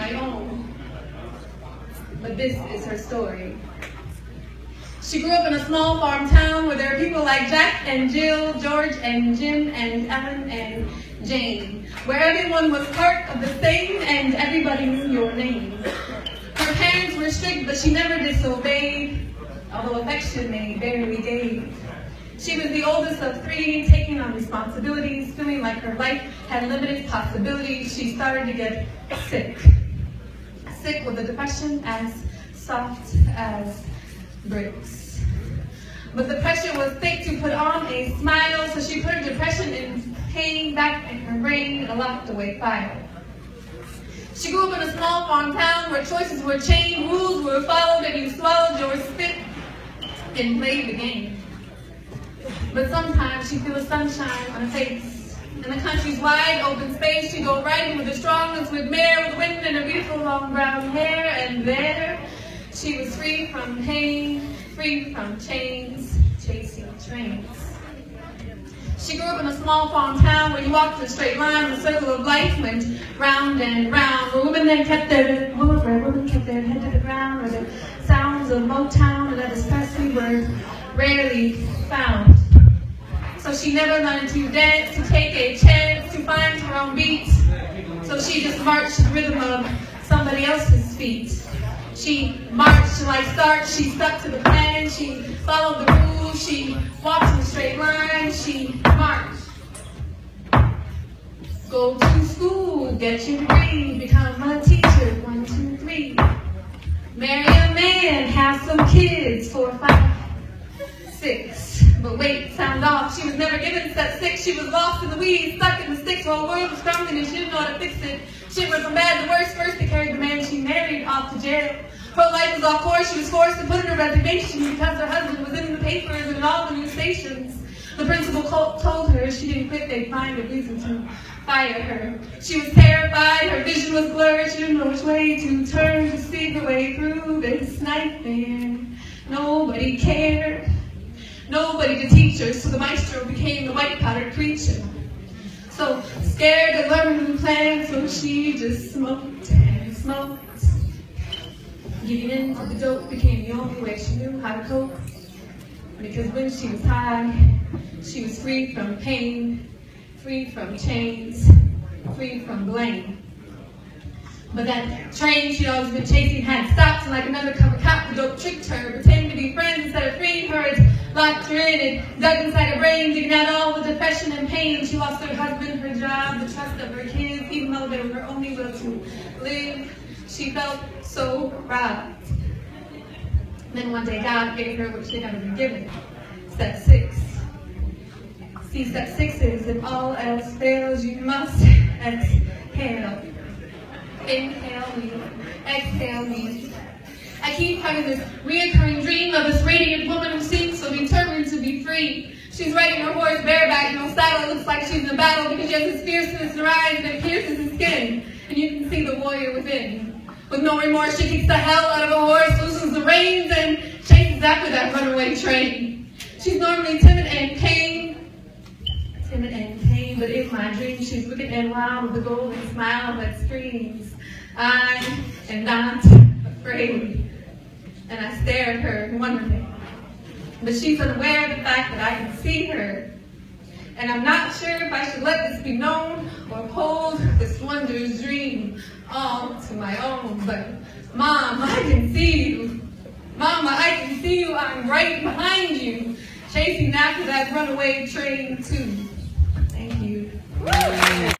my own. But this is her story. She grew up in a small farm town where there are people like Jack and Jill, George and Jim and Ellen and Jane, where everyone was part of the same and everybody knew your name. Her parents were strict, but she never disobeyed, although affection they barely gave. She was the oldest of three, taking on responsibilities, feeling like her life had limited possibilities. She started to get sick. Sick with a depression as soft as bricks. But the pressure was thick to put on a smile, so she put her depression and pain back in her brain in a locked away file. She grew up in a small farm town where choices were chained, rules were followed, and you swallowed your spit and played the game. But sometimes she'd feel the sunshine on her face. In the country's wide open space, she'd go riding with the strongest, with mare, with wind, and her beautiful long brown hair. And there, she was free from pain, free from chains, chasing trains. She grew up in a small farm town where you walked in a straight line, the circle of life went round and round. Where women kept their head to the ground, where the sounds of Motown and Elvis Presley were rarely found. So she never learned to dance, to take a chance, to find her own beat. So she just marched to the rhythm of somebody else's feet. She marched till I start, she stuck to the plan, she followed the rules, she walked in a straight line, she marched. Go to school, get your degree, become a teacher, 1, 2, 3. Marry a man, have some kids, 4, 5, 6. But wait, sound off. She was never given step 6. She was lost in the weeds, stuck in the sticks. The whole world was crumbling and she didn't know how to fix it. She went from bad to worse. First they carried the man she married off to jail. Her life was off course. She was forced to put in her resignation because her husband was in the papers and in all the news stations. The principal told her if she didn't quit, they'd find a reason to fire her. She was terrified. Her vision was blurred. She didn't know which way to turn to see her way through this nightmare. Nobody cared. Nobody to teach her, so the maestro became the white-powdered preacher. So scared to learn new plans, so she just smoked and smoked. Giving in to the dope became the only way she knew how to cope. Because when she was high, she was free from pain, free from chains, free from blame. But that train she'd always been chasing had stopped, and like another cover cop, the dope tricked her, pretending to be friends instead of freeing her. It locked her in, it dug inside her brain, digging out all the depression and pain. She lost her husband, her job, the trust of her kids, even though they were her only will to live. She felt so robbed. Then one day God gave her what she'd never been given, step 6. See, step 6 is if all else fails, you must exhale. Inhale me, exhale me. I keep having this reoccurring dream of this radiant woman who seems so determined to be free. She's riding her horse bareback in a saddle. It looks like she's in a battle because she has this fierceness in her eyes that pierces his skin. And you can see the warrior within. With no remorse, she kicks the hell out of a horse, loosens the reins, and chases after that runaway train. She's normally timid and tame, but in my dream she's wicked and wild with a golden smile that screams, I am not afraid. And I stare at her wonderingly. But she's unaware of the fact that I can see her. And I'm not sure if I should let this be known or hold this wondrous dream all to my own. But Mom, I can see you. Mama, I can see you. I'm right behind you, chasing after that runaway train too. Thank you.